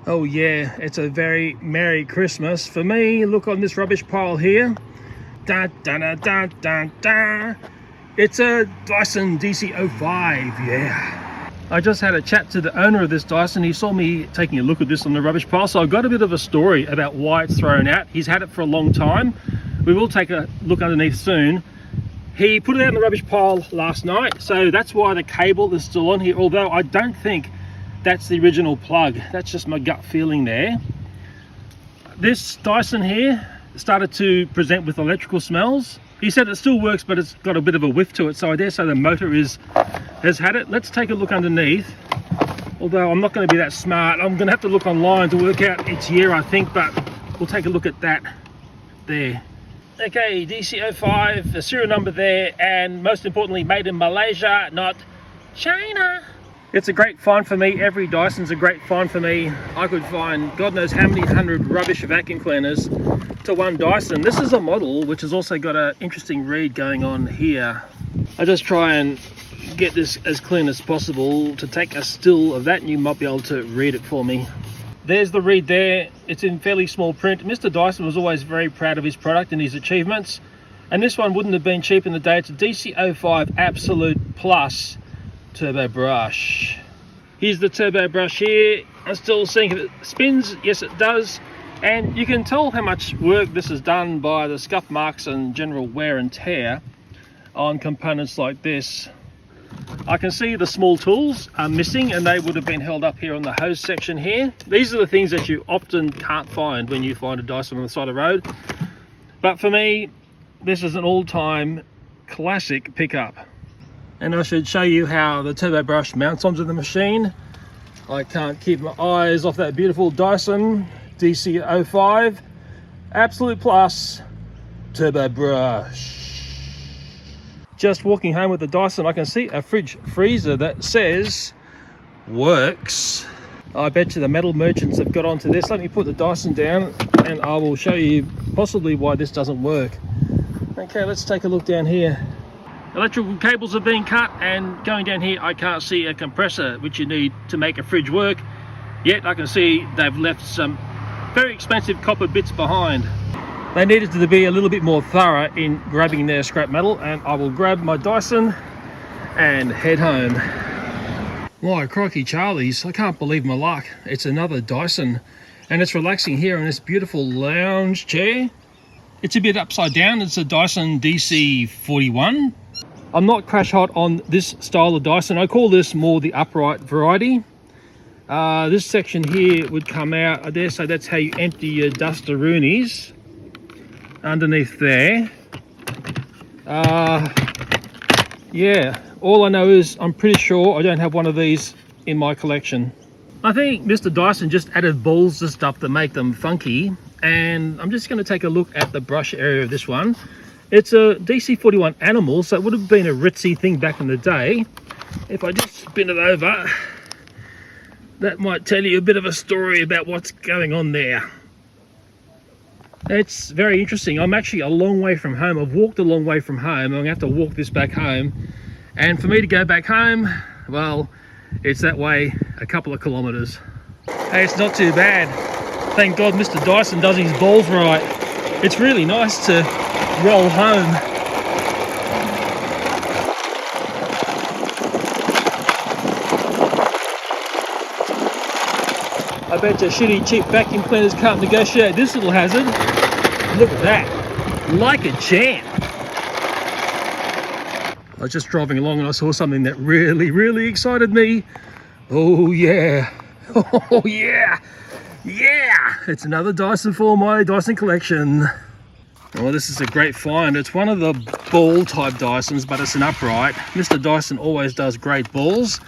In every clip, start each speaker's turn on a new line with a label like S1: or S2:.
S1: Oh yeah, it's a very Merry Christmas for me. Look on this rubbish pile here. Da, da, da, da, da, da. It's a Dyson DC05, yeah. I just had a chat to the owner of this Dyson. He saw me taking a look at this on the rubbish pile, so I've got a bit of a story about why it's thrown out. He's had it for a long time. We will take a look underneath soon. He put it out in the rubbish pile last night, so that's why the cable is still on here, although I don't think that's the original plug. That's just my gut feeling there. This Dyson here started to present with electrical smells. He said it still works, but it's got a bit of a whiff to it, so I dare say the motor has had it. Let's take a look underneath. Although I'm not going to be that smart, I'm going to have to look online to work out its year, I think, but we'll take a look at that there. Okay, DC05, the serial number there, and most importantly, made in Malaysia, not China. It's a great find for me. Every Dyson's a great find for me. I could find God knows how many hundred rubbish vacuum cleaners to one Dyson. This is a model which has also got an interesting read going on here. I just try and get this as clean as possible. To take a still of that, and you might be able to read it for me. There's the read there. It's in fairly small print. Mr. Dyson was always very proud of his product and his achievements, and this one wouldn't have been cheap in the day. It's a DC05 Absolute Plus turbo brush. Here's the turbo brush here. I'm still seeing if it spins. Yes, it does. And you can tell how much work this has done by the scuff marks and general wear and tear on components like this. I can see the small tools are missing, and they would have been held up here on the hose section here. These are the things that you often can't find when you find a Dyson on the side of the road. But for me, this is an all-time classic pickup. And I should show you how the turbo brush mounts onto the machine. I can't keep my eyes off that beautiful Dyson DC05 Absolute Plus turbo brush. Just walking home with the Dyson, I can see a fridge freezer that says works. I bet you the metal merchants have got onto this. Let me put the Dyson down and I will show you possibly why this doesn't work. Okay, let's take a look down here. Electrical cables are being cut, and going down here I can't see a compressor which you need to make a fridge work. Yet I can see they've left some very expensive copper bits behind. They needed to be a little bit more thorough in grabbing their scrap metal, and I will grab my Dyson and head home. My crikey Charlies, I can't believe my luck. It's another Dyson, and it's relaxing here in this beautiful lounge chair. It's a bit upside down. It's a Dyson DC41. I'm not crash hot on this style of Dyson. I call this more the upright variety. This section here would come out. I dare say that's how you empty your duster-roonies underneath there. Yeah, all I know is I'm pretty sure I don't have one of these in my collection. I think Mr. Dyson just added balls to stuff that make them funky, and I'm just going to take a look at the brush area of this one. It's a DC41 Animal, so it would have been a ritzy thing back in the day. If I just spin it over, that might tell you a bit of a story about what's going on there. It's very interesting. I'm actually a long way from home. I've walked a long way from home. I'm going to have to walk this back home. And for me to go back home, well, it's that way a couple of kilometres. Hey, it's not too bad. Thank God Mr. Dyson does his balls right. It's really nice to roll home. I bet your shitty cheap vacuum cleaners can't negotiate this little hazard. Look at that, like a champ. I was just driving along and I saw something that really excited me. Oh yeah, oh yeah, yeah! It's another Dyson for my Dyson collection. Oh, this is a great find. It's one of the ball type Dysons, but it's an upright. Mr. Dyson always does great balls.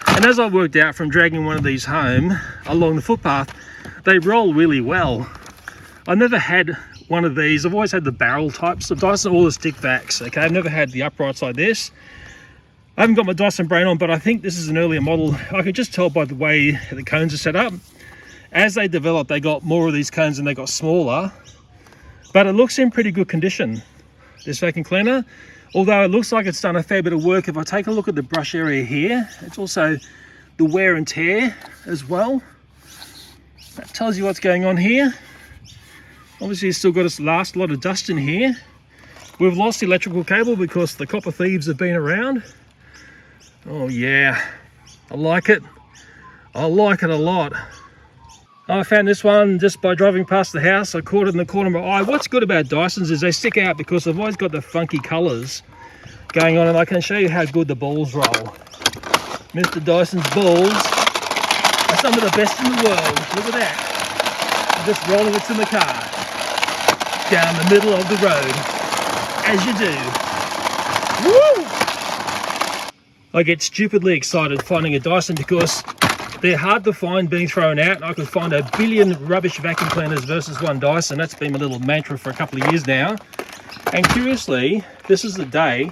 S1: And as I worked out from dragging one of these home along the footpath, they roll really well. I never had one of these. I've always had the barrel types of Dyson, all the stickvacs. Okay, I've never had the uprights like this. I haven't got my Dyson brain on, but I think this is an earlier model. I can just tell by the way the cones are set up. As they developed, they got more of these cones and they got smaller. But it looks in pretty good condition, this vacuum cleaner. Although it looks like it's done a fair bit of work. If I take a look at the brush area here, it's also the wear and tear as well. That tells you what's going on here. Obviously it's still got its last lot of dust in here. We've lost the electrical cable because the copper thieves have been around. Oh yeah, I like it. I like it a lot. I found this one just by driving past the house. I caught it in the corner of my eye. What's good about Dysons is they stick out because they've always got the funky colours going on, and I can show you how good the balls roll. Mr. Dyson's balls are some of the best in the world. Look at that. I'm just rolling it in the car down the middle of the road, as you do. Woo! I get stupidly excited finding a Dyson because they're hard to find being thrown out. I could find a billion rubbish vacuum cleaners versus one Dyson. That's been my little mantra for a couple of years now. And curiously, this is the day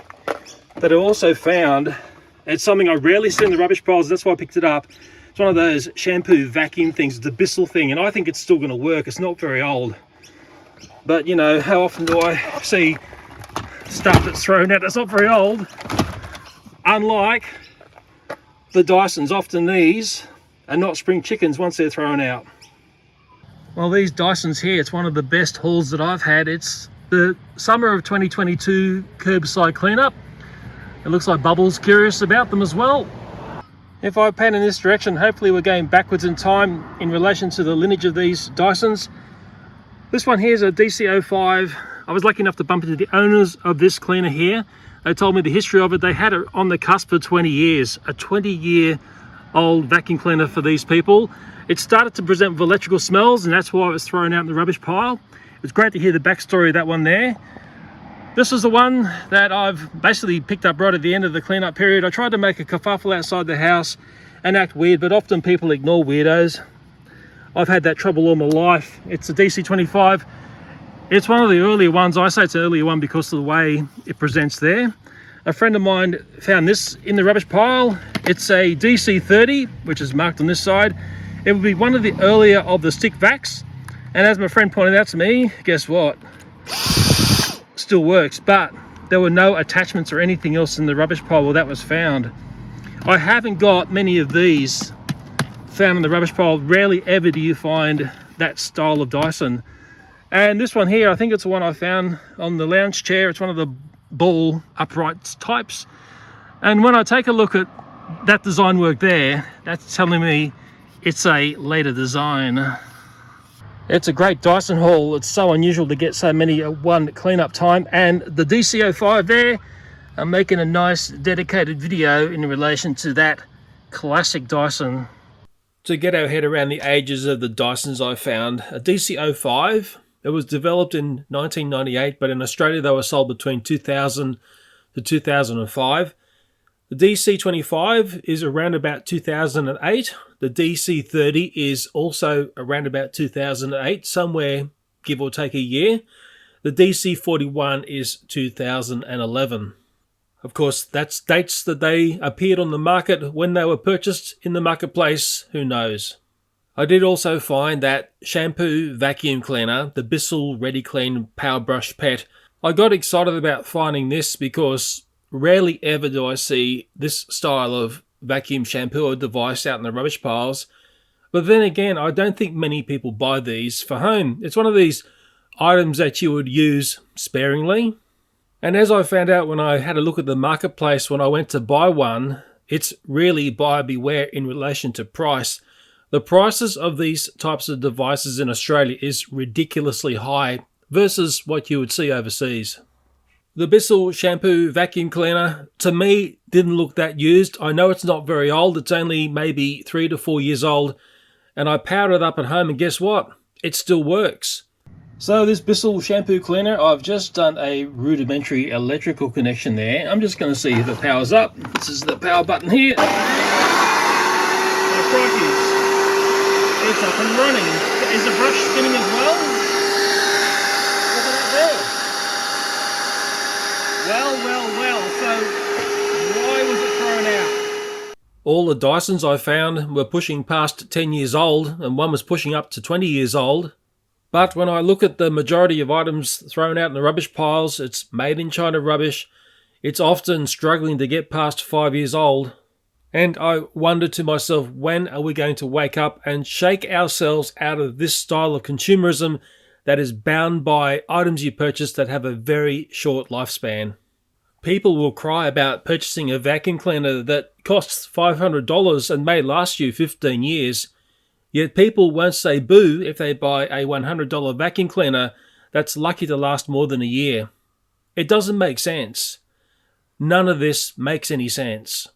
S1: that I also found, it's something I rarely see in the rubbish piles, that's why I picked it up. It's one of those shampoo vacuum things, the Bissell thing, and I think it's still going to work. It's not very old. But, you know, how often do I see stuff that's thrown out that's not very old? Unlike the Dysons, often these are not spring chickens once they're thrown out. Well, these Dysons here, it's one of the best hauls that I've had. It's the summer of 2022 curbside cleanup. It looks like Bubbles curious about them as well. If I pan in this direction, hopefully we're going backwards in time in relation to the lineage of these Dysons. This one here is a DC05. I was lucky enough to bump into the owners of this cleaner here. They told me the history of it. They had it on the cusp for 20 years, a 20-year-old vacuum cleaner for these people. It started to present with electrical smells, and that's why it was thrown out in the rubbish pile. It was great to hear the backstory of that one there. This is the one that I've basically picked up right at the end of the cleanup period. I tried to make a kerfuffle outside the house and act weird, but often people ignore weirdos. I've had that trouble all my life. It's a DC25. It's one of the earlier ones. I say it's an earlier one because of the way it presents there. A friend of mine found this in the rubbish pile. It's a DC30, which is marked on this side. It would be one of the earlier of the stickvacs. And as my friend pointed out to me, guess what? Still works, but there were no attachments or anything else in the rubbish pile where that was found. I haven't got many of these found in the rubbish pile. Rarely ever do you find that style of Dyson. And this one here, I think it's the one I found on the lounge chair. It's one of the ball upright types. And when I take a look at that design work there, that's telling me it's a later design. It's a great Dyson haul. It's so unusual to get so many at one cleanup time. And the DC05 there, I'm making a nice dedicated video in relation to that classic Dyson. To get our head around the ages of the Dysons I found, a DC05, it was developed in 1998, but in Australia they were sold between 2000 to 2005. The DC25 is around about 2008. The DC30 is also around about 2008, somewhere give or take a year. The DC41 is 2011. Of course, that's dates that they appeared on the market. When they were purchased in the marketplace, who knows? I did also find that shampoo vacuum cleaner, the Bissell Ready Clean Power Brush Pet. I got excited about finding this because rarely ever do I see this style of vacuum shampooer device out in the rubbish piles. But then again, I don't think many people buy these for home. It's one of these items that you would use sparingly. And as I found out when I had a look at the marketplace when I went to buy one, it's really buyer beware in relation to price. The prices of these types of devices in Australia is ridiculously high versus what you would see overseas. The Bissell shampoo vacuum cleaner, to me, didn't look that used. I know it's not very old. It's only maybe 3 to 4 years old. And I powered it up at home and guess what? It still works. So this Bissell shampoo cleaner, I've just done a rudimentary electrical connection there. I'm just going to see if it powers up. This is the power button here. Oh, crikey. It's up and running. Is the brush spinning as well? Look at that there. Well. So why was it thrown out? All the Dysons I found were pushing past 10 years old, and one was pushing up to 20 years old. But when I look at the majority of items thrown out in the rubbish piles, it's made in China rubbish. It's often struggling to get past 5 years old. And I wondered to myself, when are we going to wake up and shake ourselves out of this style of consumerism that is bound by items you purchase that have a very short lifespan? People will cry about purchasing a vacuum cleaner that costs $500 and may last you 15 years, yet people won't say boo if they buy a $100 vacuum cleaner that's lucky to last more than a year. It doesn't make sense. None of this makes any sense.